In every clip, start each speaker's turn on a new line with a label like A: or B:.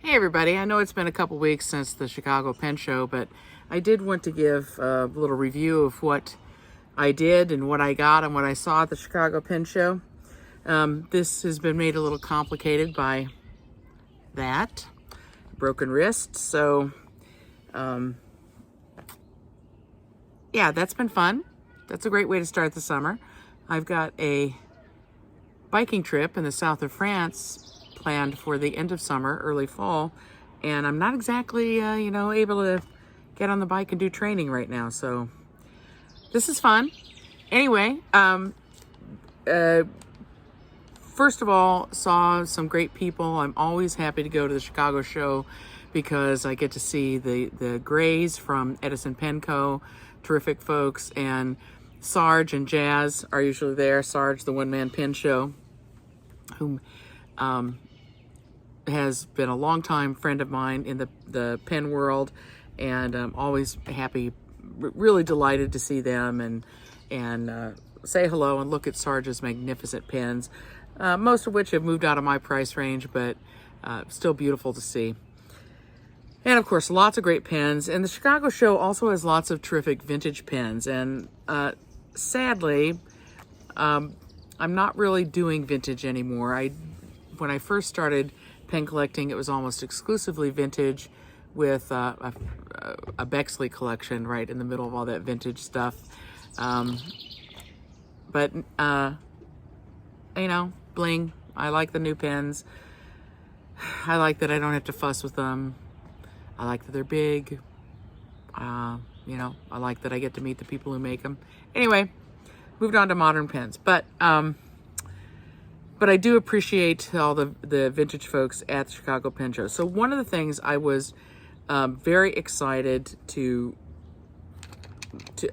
A: Hey everybody, I know it's been a couple weeks since the Chicago Pen Show, but I did want to give a little review of what I did and what I got and what I saw at the Chicago Pen Show. This has been made a little complicated by that broken wrist. So, yeah, that's been fun. That's a great way to start the summer. I've got a biking trip in the south of France planned for the end of summer, early fall, and I'm not exactly, able to get on the bike and do training right now. So this is fun. Anyway, first of all, saw some great people. I'm always happy to go to the Chicago show because I get to see the Grays from Edison Pen Co., terrific folks, and Sarge and Jazz are usually there. Sarge, the one-man pen show, who has been a longtime friend of mine in the pen world, and I'm always happy, really delighted to see them and say hello and look at Sarge's magnificent pens, most of which have moved out of my price range, but still beautiful to see. And of course, lots of great pens. And the Chicago show also has lots of terrific vintage pens. And sadly, I'm not really doing vintage anymore. When I first started pen collecting, it was almost exclusively vintage with a Bexley collection right in the middle of all that vintage stuff. But bling. I like the new pens. I like that I don't have to fuss with them. I like that they're big. I like that I get to meet the people who make them. Anyway, moved on to modern pens. But I do appreciate all the vintage folks at the Chicago Pen Show. So one of the things I was very excited to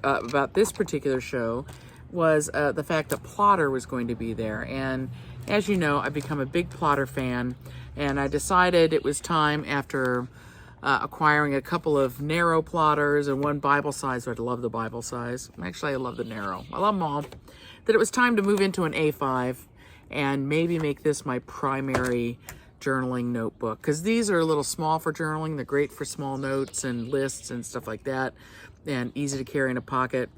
A: about this particular show was the fact that Plotter was going to be there. And as you know, I've become a big Plotter fan, and I decided it was time, after acquiring a couple of narrow plotters and one Bible size. I love the Bible size. Actually, I love the narrow. I love them all. That it was time to move into an A5 and maybe make this my primary journaling notebook, because these are a little small for journaling. They're great for small notes and lists and stuff like that, and easy to carry in a pocket.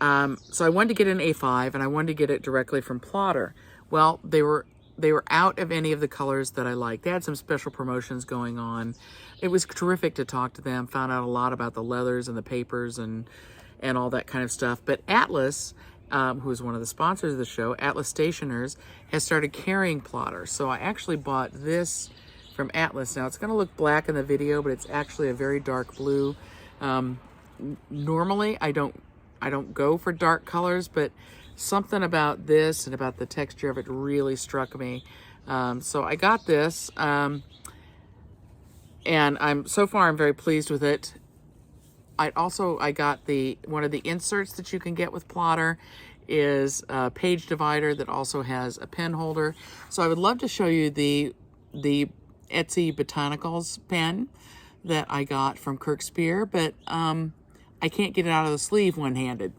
A: So I wanted to get an A5, and I wanted to get it directly from Plotter. Well, they were out of any of the colors that I liked. They had some special promotions going on. It was terrific to talk to them, found out a lot about the leathers and the papers and all that kind of stuff. But Atlas, who is one of the sponsors of the show, Atlas Stationers, has started carrying Plotter. So I actually bought this from Atlas. Now, it's going to look black in the video, but it's actually a very dark blue. Normally, I don't go for dark colors, but something about this and about the texture of it really struck me. So I got this, and I'm very pleased with it. I got one of the inserts that you can get with Plotter is a page divider that also has a pen holder. So I would love to show you the Etsy Botanicals pen that I got from Kirk Spear, but I can't get it out of the sleeve one-handed.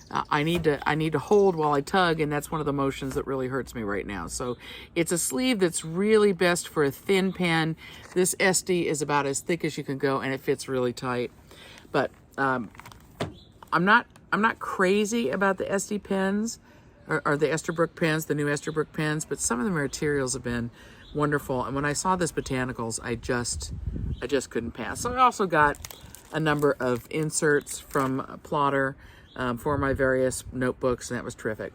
A: I need to hold while I tug, and that's one of the motions that really hurts me right now. So it's a sleeve that's really best for a thin pen. This SD is about as thick as you can go, and it fits really tight. But I'm not crazy about the SD pens or the Esterbrook pens, the new Esterbrook pens, but some of the materials have been wonderful. And when I saw this Botanicals, I just couldn't pass. So I also got a number of inserts from Plotter for my various notebooks, and that was terrific.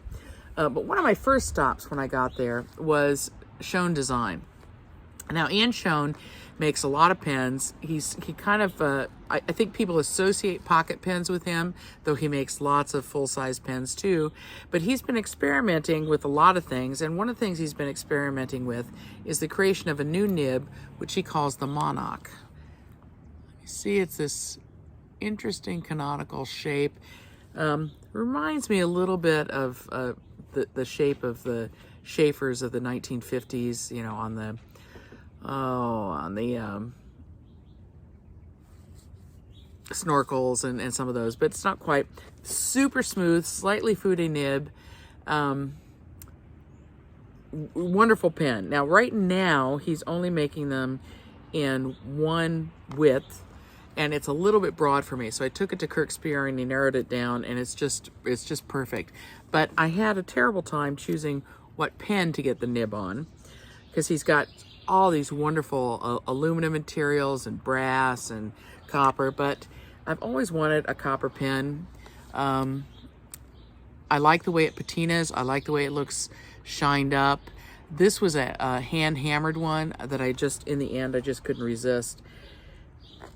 A: But one of my first stops when I got there was Shone Design. Now, Ian Shone makes a lot of pens. He kind of, I think people associate pocket pens with him, though he makes lots of full-size pens too. But he's been experimenting with a lot of things, and one of the things he's been experimenting with is the creation of a new nib, which he calls the Monarch. You see, it's this interesting canonical shape. Reminds me a little bit of the shape of the Schaeffers of the 1950s, on the snorkels and some of those, but it's not quite. Super smooth, slightly foodie nib. wonderful pen. Now, right now, he's only making them in one width, and it's a little bit broad for me. So I took it to Kirk Spear and he narrowed it down, and it's just perfect. But I had a terrible time choosing what pen to get the nib on, because he's got all these wonderful aluminum materials and brass and copper, but I've always wanted a copper pen. I like the way it patinas. I like the way it looks shined up. This was a hand-hammered one that in the end, I just couldn't resist.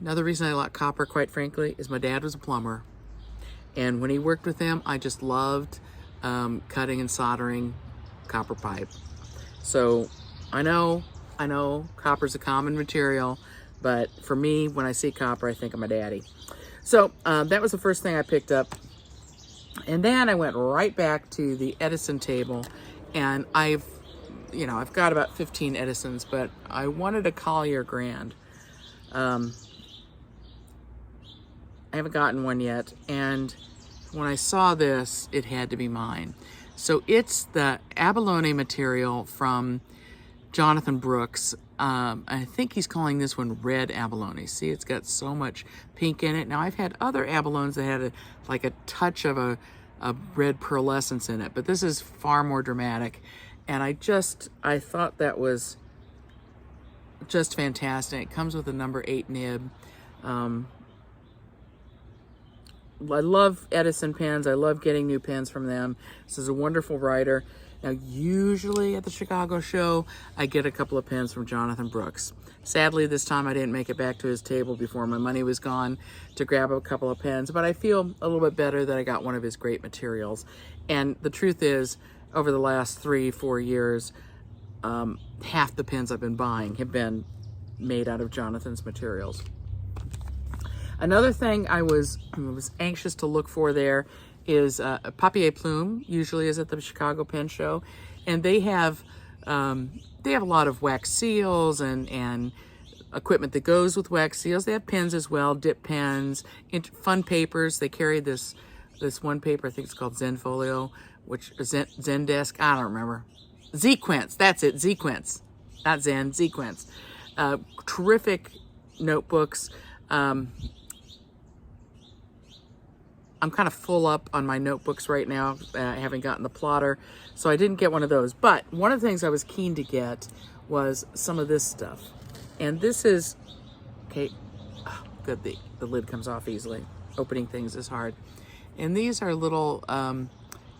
A: Another reason I like copper, quite frankly, is my dad was a plumber. And when he worked with them, I just loved cutting and soldering copper pipe. So I know copper's a common material, but for me, when I see copper, I think of my daddy. So that was the first thing I picked up. And then I went right back to the Edison table, and I've got about 15 Edisons, but I wanted a Collier Grand. I haven't gotten one yet, and when I saw this, it had to be mine. So it's the abalone material from Jonathan Brooks. I think he's calling this one red abalone. See, it's got so much pink in it. Now, I've had other abalones that had a touch of a red pearlescence in it, but this is far more dramatic. And I thought that was just fantastic. It comes with a number 8 nib. I love Edison pens. I love getting new pens from them. This is a wonderful writer. Now, usually at the Chicago show, I get a couple of pens from Jonathan Brooks. Sadly, this time I didn't make it back to his table before my money was gone to grab a couple of pens, but I feel a little bit better that I got one of his great materials. And the truth is, over the last 3-4 years, half the pens I've been buying have been made out of Jonathan's materials. Another thing I was anxious to look for there is a papier plume. Usually is at the Chicago Pen Show, and they have a lot of wax seals and equipment that goes with wax seals. They have pens as well, dip pens, fun papers. They carry this one paper, I think it's called Zenfolio, which is Zendesk. I don't remember. Zequence. That's it. Zequence, not Zen. Zequence. Terrific notebooks. I'm kind of full up on my notebooks right now. I haven't gotten the plotter, so I didn't get one of those. But one of the things I was keen to get was some of this stuff. And this is, okay, oh, good, the lid comes off easily. Opening things is hard. And these are little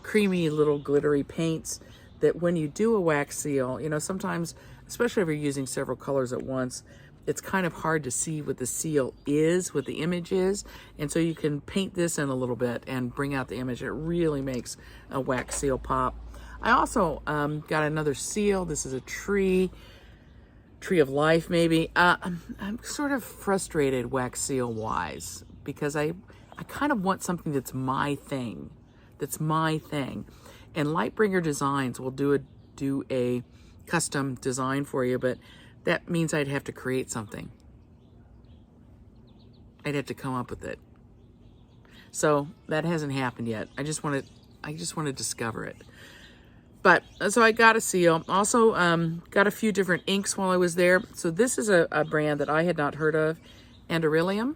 A: creamy little glittery paints that when you do a wax seal, sometimes, especially if you're using several colors at once, it's kind of hard to see what the seal is, what the image is. And so you can paint this in a little bit and bring out the image. It really makes a wax seal pop. I also got another seal. This is a tree of life, maybe. I'm sort of frustrated wax seal wise, because I kind of want something that's my thing. And Lightbringer Designs will do a custom design for you, but that means I'd have to create something. I'd have to come up with it. So that hasn't happened yet. I just want to discover it. But so I got a seal. Also got a few different inks while I was there. So this is a brand that I had not heard of, Andarillium.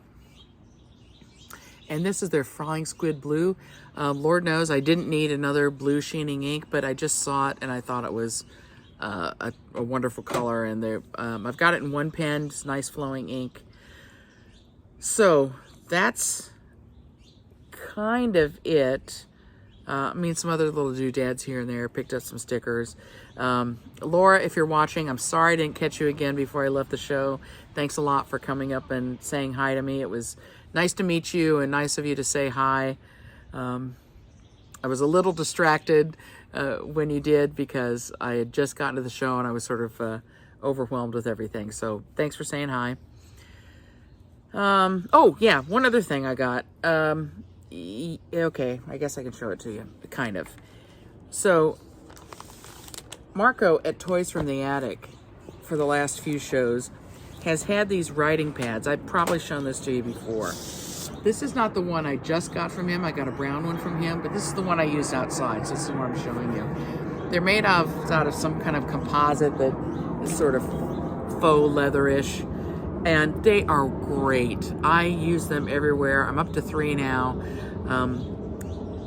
A: And this is their Flying Squid Blue. Lord knows I didn't need another blue sheening ink, but I just saw it and I thought it was a wonderful color. And I've got it in one pen, just nice flowing ink. So that's kind of it. Some other little doodads here and there. Picked up some stickers. Laura, if you're watching, I'm sorry I didn't catch you again before I left the show. Thanks a lot for coming up and saying hi to me. It was nice to meet you and nice of you to say hi. I was a little distracted when you did, because I had just gotten to the show and I was sort of overwhelmed with everything. So thanks for saying hi. Oh yeah, one other thing I got. Okay, I guess I can show it to you, kind of. So Marco at Toys from the Attic, for the last few shows, has had these writing pads. I've probably shown this to you before. This is not the one I just got from him. I got a brown one from him, but this is the one I used outside, so this is what I'm showing you. They're made out of some kind of composite that is sort of faux leatherish, and they are great. I use them everywhere. I'm up to 3 now.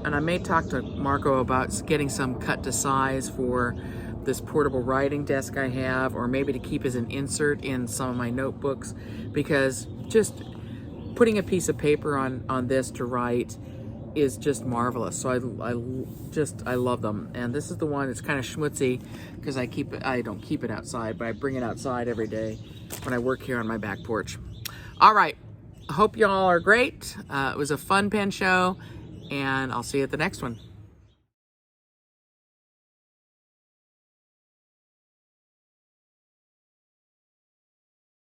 A: And I may talk to Marco about getting some cut to size for this portable writing desk I have, or maybe to keep as an insert in some of my notebooks, because just putting a piece of paper on this to write is just marvelous. So I love them. And this is the one that's kind of schmutzy because I don't keep it outside, but I bring it outside every day when I work here on my back porch. All right, I hope y'all are great. It was a fun pen show, and I'll see you at the next one.